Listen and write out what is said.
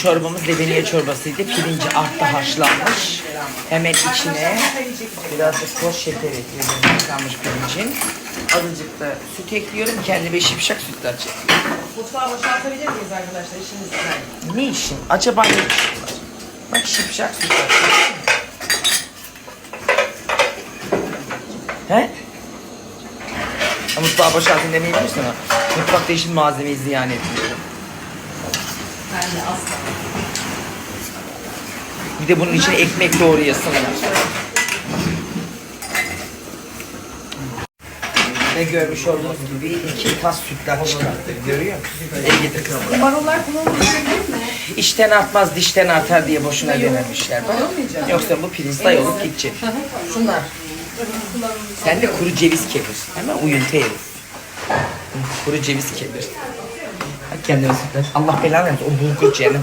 çorbamız lebeniye çorbasıydı. Pirinci altta haşlanmış. Hemen içine biraz da toz şeker ekliyorum. Haşlanmış pirincin. Azıcık da süt ekliyorum. Kendime şipşak sütler çekiyorum. Mutfağı boşaltabilir miyiz arkadaşlar? İşimiz güzel. Ne işin? Acaba ne işin var? Bak şipşak sütler çekiyorum. He? Mutfağı boşaltın demeyi bilirsin ama mutfakta işin malzemeyi ziyan etmiyorum. Ben de asla. Bir de bunun içine ekmek doğrayasın. Ve görmüş olduğunuz gibi 2 tas sütler çıkarttı. Görüyor musun? El getir kızım. Marullar kullanılabilir mi? İşten artmaz dişten artar diye boşuna dememişler. Yoksa bu pirinçler olup gidecek. Şunlar. Sen de kuru ceviz kevir. Hemen uyuntu herif. Kuru ceviz kevir. Hadi kendine sütler. Allah belanı versin. O bulgur cehennem.